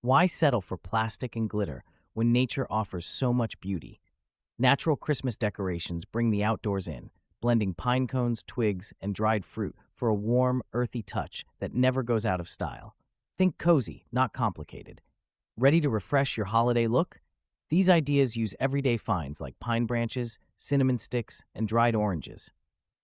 Why settle for plastic and glitter when nature offers so much beauty? Natural Christmas decorations bring the outdoors in, blending pine cones, twigs, and dried fruit for a warm, earthy touch that never goes out of style. Think cozy, not complicated. Ready to refresh your holiday look? These ideas use everyday finds like pine branches, cinnamon sticks, and dried oranges.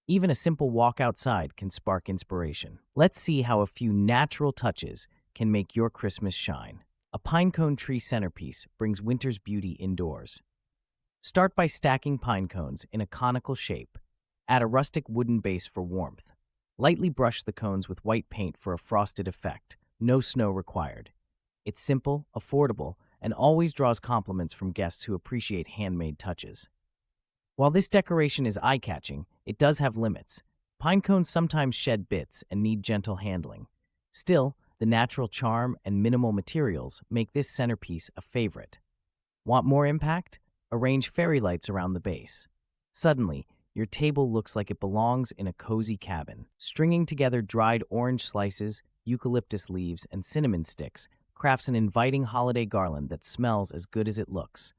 Even a simple walk outside can spark inspiration. Let's see how a few natural touches can make your Christmas shine. A pine cone tree centerpiece brings winter's beauty indoors. Start by stacking pine cones in a conical shape. Add a rustic wooden base for warmth. Lightly brush the cones with white paint for a frosted effect. No snow required. It's simple, affordable, and always draws compliments from guests who appreciate handmade touches. While this decoration is eye-catching, it does have limits. Pine cones sometimes shed bits and need gentle handling. Still, the natural charm and minimal materials make this centerpiece a favorite. Want more impact? Arrange fairy lights around the base. Suddenly, your table looks like it belongs in a cozy cabin. Stringing together dried orange slices, eucalyptus leaves, and cinnamon sticks crafts an inviting holiday garland that smells as good as it looks.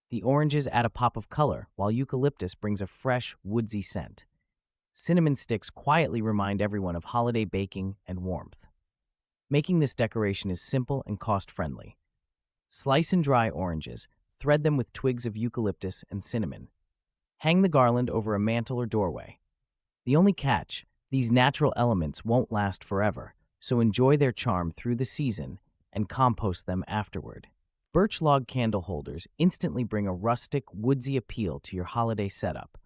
The oranges add a pop of color, while eucalyptus brings a fresh, woodsy scent. Cinnamon sticks quietly remind everyone of holiday baking and warmth. Making this decoration is simple and cost-friendly. Slice and dry oranges, thread them with twigs of eucalyptus and cinnamon. Hang the garland over a mantel or doorway. The only catch, these natural elements won't last forever, so enjoy their charm through the season and compost them afterward. Birch log candle holders instantly bring a rustic, woodsy appeal to your holiday setup.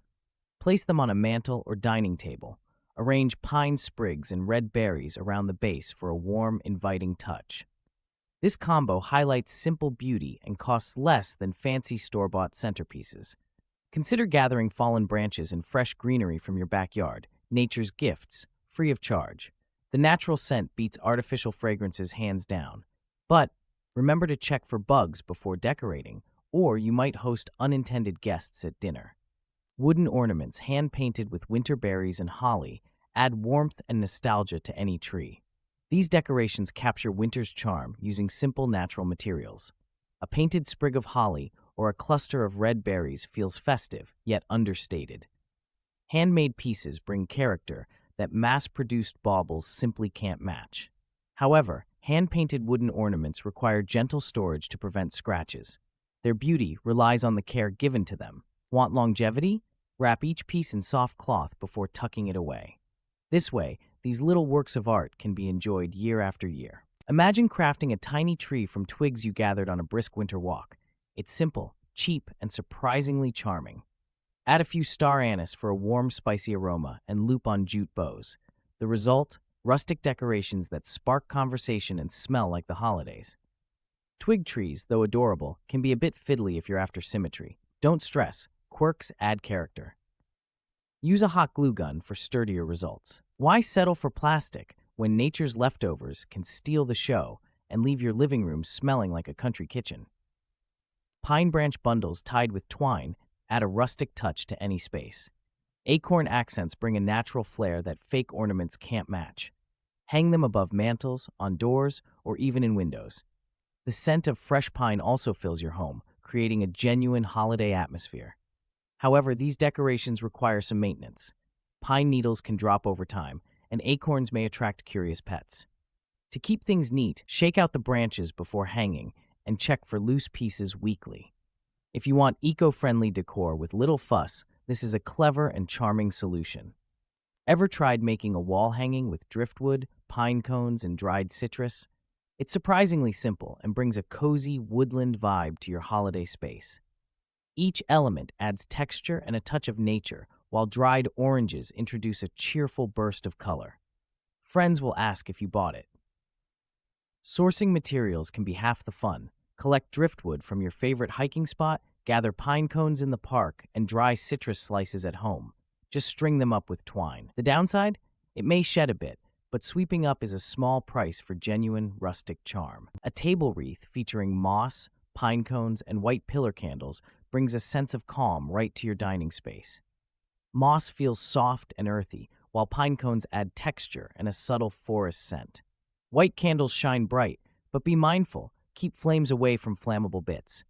Place them on a mantel or dining table. Arrange pine sprigs and red berries around the base for a warm, inviting touch. This combo highlights simple beauty and costs less than fancy store-bought centerpieces. Consider gathering fallen branches and fresh greenery from your backyard, nature's gifts, free of charge. The natural scent beats artificial fragrances hands down. But remember to check for bugs before decorating, or you might host unintended guests at dinner. Wooden ornaments hand-painted with winter berries and holly add warmth and nostalgia to any tree. These decorations capture winter's charm using simple natural materials. A painted sprig of holly or a cluster of red berries feels festive, yet understated. Handmade pieces bring character that mass-produced baubles simply can't match. However, hand-painted wooden ornaments require gentle storage to prevent scratches. Their beauty relies on the care given to them. Want longevity? Wrap each piece in soft cloth before tucking it away. This way, these little works of art can be enjoyed year after year. Imagine crafting a tiny tree from twigs you gathered on a brisk winter walk. It's simple, cheap, and surprisingly charming. Add a few star anise for a warm, spicy aroma and loop on jute bows. The result? Rustic decorations that spark conversation and smell like the holidays. Twig trees, though adorable, can be a bit fiddly if you're after symmetry. Don't stress, quirks add character. Use a hot glue gun for sturdier results. Why settle for plastic when nature's leftovers can steal the show and leave your living room smelling like a country kitchen? Pine branch bundles tied with twine add a rustic touch to any space. Acorn accents bring a natural flair that fake ornaments can't match. Hang them above mantels, on doors, or even in windows. The scent of fresh pine also fills your home, creating a genuine holiday atmosphere. However, these decorations require some maintenance. Pine needles can drop over time, and acorns may attract curious pets. To keep things neat, shake out the branches before hanging and check for loose pieces weekly. If you want eco-friendly decor with little fuss, this is a clever and charming solution. Ever tried making a wall hanging with driftwood, pine cones, and dried citrus? It's surprisingly simple and brings a cozy woodland vibe to your holiday space. Each element adds texture and a touch of nature, while dried oranges introduce a cheerful burst of color. Friends will ask if you bought it. Sourcing materials can be half the fun. Collect driftwood from your favorite hiking spot, gather pine cones in the park, and dry citrus slices at home. Just string them up with twine. The downside? It may shed a bit, but sweeping up is a small price for genuine rustic charm. A table wreath featuring moss, pine cones, and white pillar candles brings a sense of calm right to your dining space. Moss feels soft and earthy, while pine cones add texture and a subtle forest scent. White candles shine bright, but be mindful. Keep flames away from flammable bits.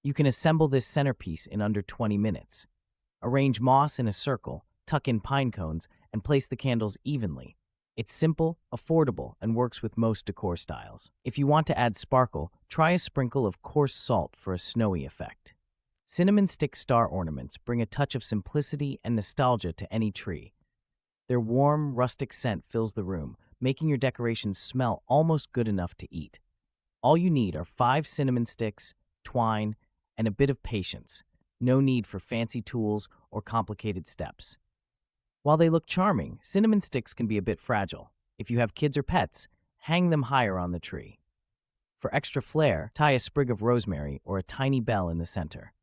You can assemble this centerpiece in under 20 minutes. Arrange moss in a circle, tuck in pine cones, and place the candles evenly. It's simple, affordable, and works with most decor styles. If you want to add sparkle, try a sprinkle of coarse salt for a snowy effect. Cinnamon stick star ornaments bring a touch of simplicity and nostalgia to any tree. Their warm, rustic scent fills the room, making your decorations smell almost good enough to eat. All you need are 5 cinnamon sticks, twine, and a bit of patience. No need for fancy tools or complicated steps. While they look charming, cinnamon sticks can be a bit fragile. If you have kids or pets, hang them higher on the tree. For extra flair, tie a sprig of rosemary or a tiny bell in the center.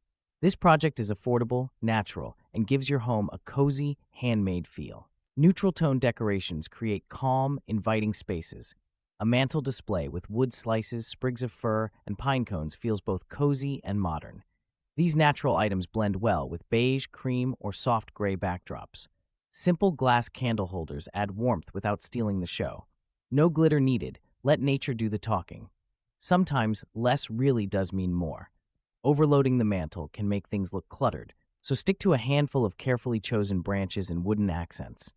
This project is affordable, natural, and gives your home a cozy, handmade feel. Neutral tone decorations create calm, inviting spaces. A mantel display with wood slices, sprigs of fir, and pine cones feels both cozy and modern. These natural items blend well with beige, cream, or soft gray backdrops. Simple glass candle holders add warmth without stealing the show. No glitter needed. Let nature do the talking. Sometimes less really does mean more. Overloading the mantel can make things look cluttered, so stick to a handful of carefully chosen branches and wooden accents.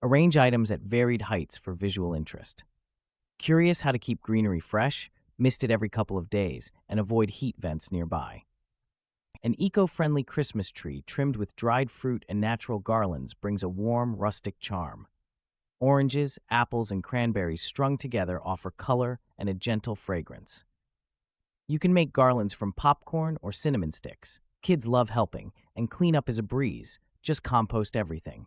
Arrange items at varied heights for visual interest. Curious how to keep greenery fresh? Mist it every couple of days and avoid heat vents nearby. An eco-friendly Christmas tree trimmed with dried fruit and natural garlands brings a warm, rustic charm. Oranges, apples, and cranberries strung together offer color and a gentle fragrance. You can make garlands from popcorn or cinnamon sticks. Kids love helping, and cleanup is a breeze. Just compost everything.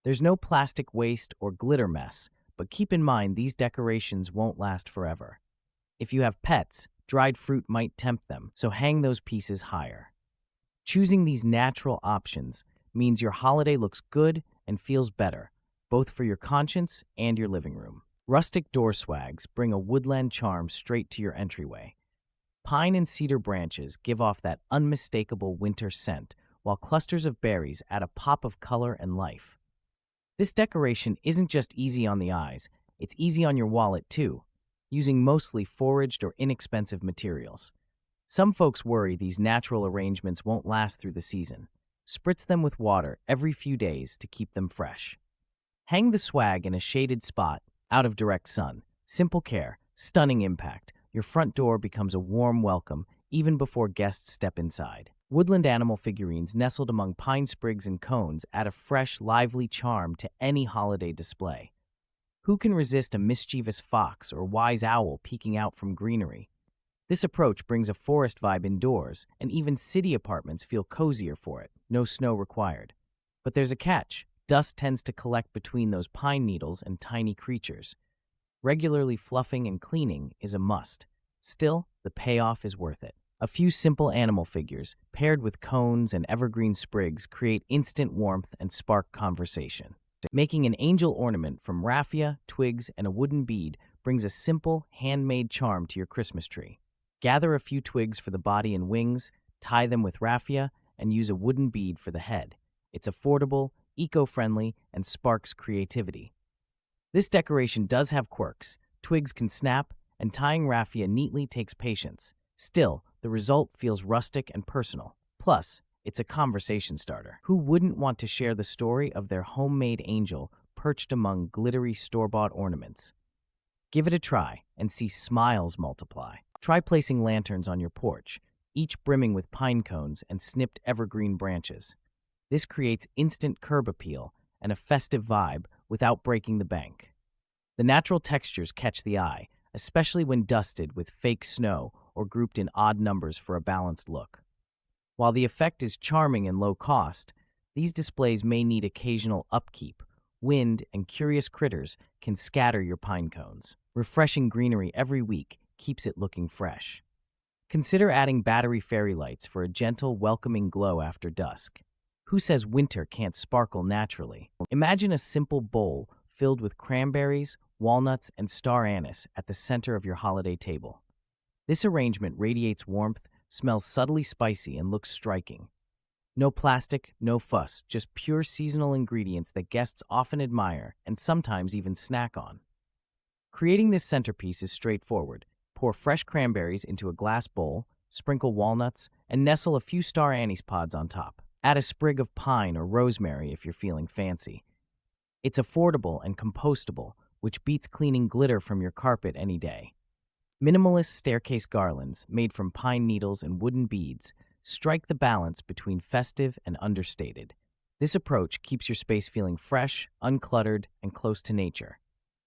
There's no plastic waste or glitter mess, but keep in mind these decorations won't last forever. If you have pets, dried fruit might tempt them, so hang those pieces higher. Choosing these natural options means your holiday looks good and feels better, both for your conscience and your living room. Rustic door swags bring a woodland charm straight to your entryway. Pine and cedar branches give off that unmistakable winter scent, while clusters of berries add a pop of color and life. This decoration isn't just easy on the eyes, it's easy on your wallet too, using mostly foraged or inexpensive materials. Some folks worry these natural arrangements won't last through the season. Spritz them with water every few days to keep them fresh. Hang the swag in a shaded spot, out of direct sun. Simple care, stunning impact. Your front door becomes a warm welcome even before guests step inside. Woodland animal figurines nestled among pine sprigs and cones add a fresh, lively charm to any holiday display. Who can resist a mischievous fox or wise owl peeking out from greenery? This approach brings a forest vibe indoors, and even city apartments feel cozier for it. No snow required. But there's a catch. Dust tends to collect between those pine needles and tiny creatures. Regularly fluffing and cleaning is a must. Still, the payoff is worth it. A few simple animal figures, paired with cones and evergreen sprigs, create instant warmth and spark conversation. Making an angel ornament from raffia, twigs, and a wooden bead brings a simple, handmade charm to your Christmas tree. Gather a few twigs for the body and wings, tie them with raffia, and use a wooden bead for the head. It's affordable, eco-friendly, and sparks creativity. This decoration does have quirks. Twigs can snap, and tying raffia neatly takes patience. Still, the result feels rustic and personal. Plus, it's a conversation starter. Who wouldn't want to share the story of their homemade angel perched among glittery store-bought ornaments? Give it a try and see smiles multiply. Try placing lanterns on your porch, each brimming with pine cones and snipped evergreen branches. This creates instant curb appeal and a festive vibe without breaking the bank. The natural textures catch the eye, especially when dusted with fake snow or grouped in odd numbers for a balanced look. While the effect is charming and low cost, these displays may need occasional upkeep. Wind and curious critters can scatter your pine cones. Refreshing greenery every week keeps it looking fresh. Consider adding battery fairy lights for a gentle, welcoming glow after dusk. Who says winter can't sparkle naturally? Imagine a simple bowl filled with cranberries, walnuts, and star anise at the center of your holiday table. This arrangement radiates warmth, smells subtly spicy, and looks striking. No plastic, no fuss, just pure seasonal ingredients that guests often admire and sometimes even snack on. Creating this centerpiece is straightforward. Pour fresh cranberries into a glass bowl, sprinkle walnuts, and nestle a few star anise pods on top. Add a sprig of pine or rosemary if you're feeling fancy. It's affordable and compostable, which beats cleaning glitter from your carpet any day. Minimalist staircase garlands, made from pine needles and wooden beads, strike the balance between festive and understated. This approach keeps your space feeling fresh, uncluttered, and close to nature.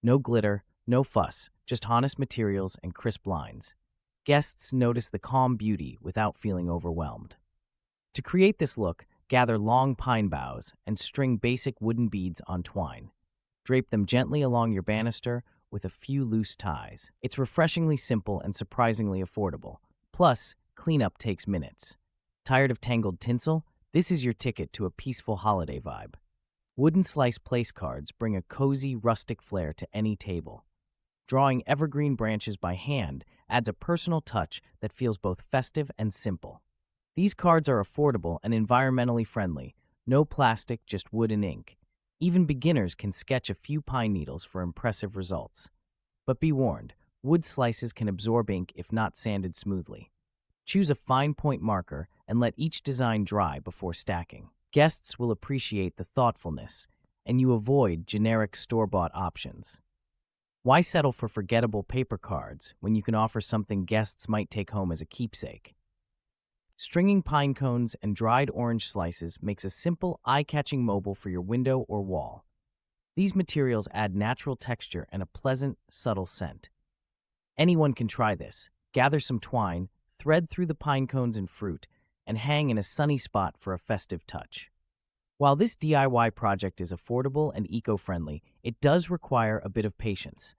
No glitter, no fuss, just honest materials and crisp lines. Guests notice the calm beauty without feeling overwhelmed. To create this look, gather long pine boughs and string basic wooden beads on twine. Drape them gently along your banister with a few loose ties. It's refreshingly simple and surprisingly affordable. Plus, cleanup takes minutes. Tired of tangled tinsel? This is your ticket to a peaceful holiday vibe. Wooden slice place cards bring a cozy, rustic flair to any table. Drawing evergreen branches by hand adds a personal touch that feels both festive and simple. These cards are affordable and environmentally friendly. No plastic, just wood and ink. Even beginners can sketch a few pine needles for impressive results. But be warned, wood slices can absorb ink if not sanded smoothly. Choose a fine point marker and let each design dry before stacking. Guests will appreciate the thoughtfulness, and you avoid generic store-bought options. Why settle for forgettable paper cards when you can offer something guests might take home as a keepsake? Stringing pine cones and dried orange slices makes a simple, eye-catching mobile for your window or wall. These materials add natural texture and a pleasant, subtle scent. Anyone can try this. Gather some twine, thread through the pine cones and fruit, and hang in a sunny spot for a festive touch. While this DIY project is affordable and eco-friendly, it does require a bit of patience.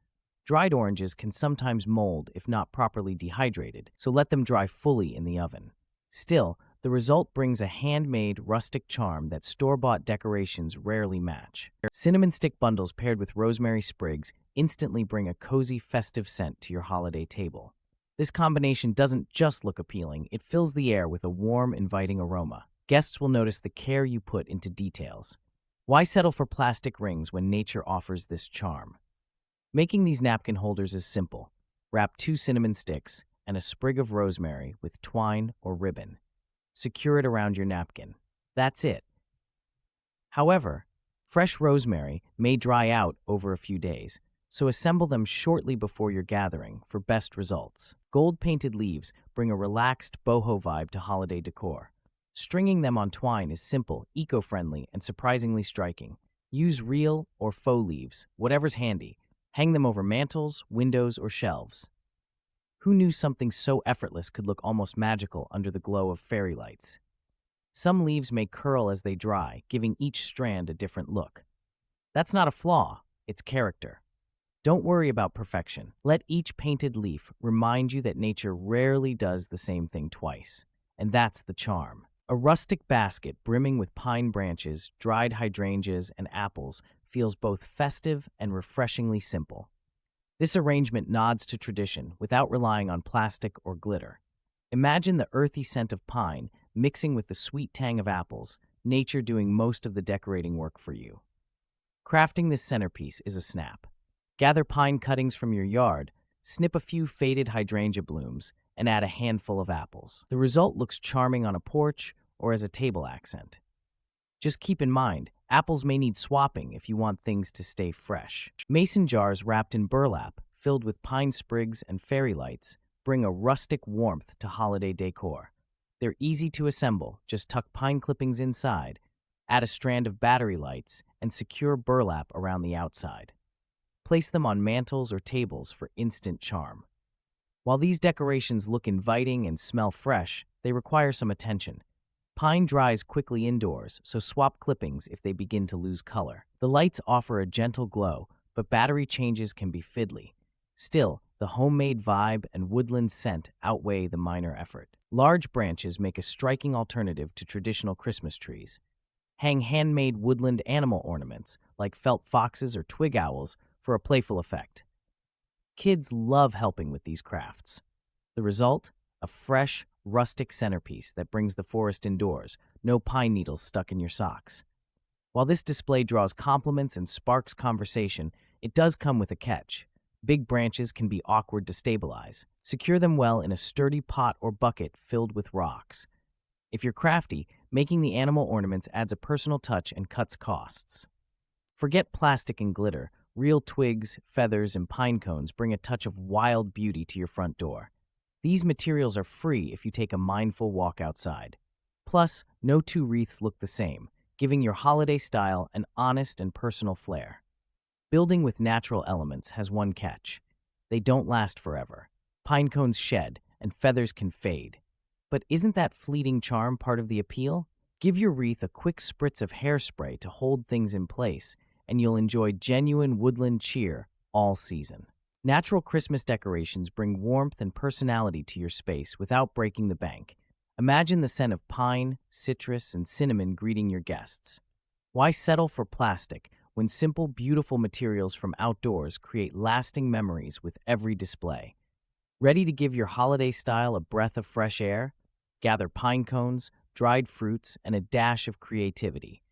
Dried oranges can sometimes mold if not properly dehydrated, so let them dry fully in the oven. Still, the result brings a handmade, rustic charm that store-bought decorations rarely match. Cinnamon stick bundles paired with rosemary sprigs instantly bring a cozy, festive scent to your holiday table. This combination doesn't just look appealing, it fills the air with a warm, inviting aroma. Guests will notice the care you put into details. Why settle for plastic rings when nature offers this charm? Making these napkin holders is simple. Wrap 2 cinnamon sticks and a sprig of rosemary with twine or ribbon. Secure it around your napkin. That's it. However, fresh rosemary may dry out over a few days, so assemble them shortly before your gathering for best results. Gold-painted leaves bring a relaxed boho vibe to holiday decor. Stringing them on twine is simple, eco-friendly, and surprisingly striking. Use real or faux leaves, whatever's handy. Hang them over mantels, windows, or shelves. Who knew something so effortless could look almost magical under the glow of fairy lights? Some leaves may curl as they dry, giving each strand a different look. That's not a flaw, it's character. Don't worry about perfection. Let each painted leaf remind you that nature rarely does the same thing twice. And that's the charm. A rustic basket brimming with pine branches, dried hydrangeas, and apples feels both festive and refreshingly simple. This arrangement nods to tradition without relying on plastic or glitter. Imagine the earthy scent of pine mixing with the sweet tang of apples, nature doing most of the decorating work for you. Crafting this centerpiece is a snap. Gather pine cuttings from your yard, snip a few faded hydrangea blooms, and add a handful of apples. The result looks charming on a porch or as a table accent. Just keep in mind, apples may need swapping if you want things to stay fresh. Mason jars wrapped in burlap, filled with pine sprigs and fairy lights, bring a rustic warmth to holiday decor. They're easy to assemble, just tuck pine clippings inside, add a strand of battery lights, and secure burlap around the outside. Place them on mantels or tables for instant charm. While these decorations look inviting and smell fresh, they require some attention. Pine dries quickly indoors, so swap clippings if they begin to lose color. The lights offer a gentle glow, but battery changes can be fiddly. Still, the homemade vibe and woodland scent outweigh the minor effort. Large branches make a striking alternative to traditional Christmas trees. Hang handmade woodland animal ornaments, like felt foxes or twig owls, for a playful effect. Kids love helping with these crafts. The result? A fresh, rustic centerpiece that brings the forest indoors, no pine needles stuck in your socks. While this display draws compliments and sparks conversation, it does come with a catch. Big branches can be awkward to stabilize. Secure them well in a sturdy pot or bucket filled with rocks. If you're crafty, making the animal ornaments adds a personal touch and cuts costs. Forget plastic and glitter. Real twigs, feathers, and pine cones bring a touch of wild beauty to your front door. These materials are free if you take a mindful walk outside. Plus, no two wreaths look the same, giving your holiday style an honest and personal flair. Building with natural elements has one catch. They don't last forever. Pine cones shed, and feathers can fade. But isn't that fleeting charm part of the appeal? Give your wreath a quick spritz of hairspray to hold things in place, and you'll enjoy genuine woodland cheer all season. Natural Christmas decorations bring warmth and personality to your space without breaking the bank. Imagine the scent of pine, citrus, and cinnamon greeting your guests. Why settle for plastic when simple, beautiful materials from outdoors create lasting memories with every display? Ready to give your holiday style a breath of fresh air? Gather pine cones, dried fruits, and a dash of creativity.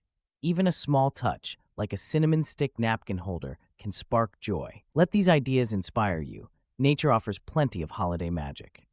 Even a small touch, like a cinnamon stick napkin holder, can spark joy. Let these ideas inspire you. Nature offers plenty of holiday magic.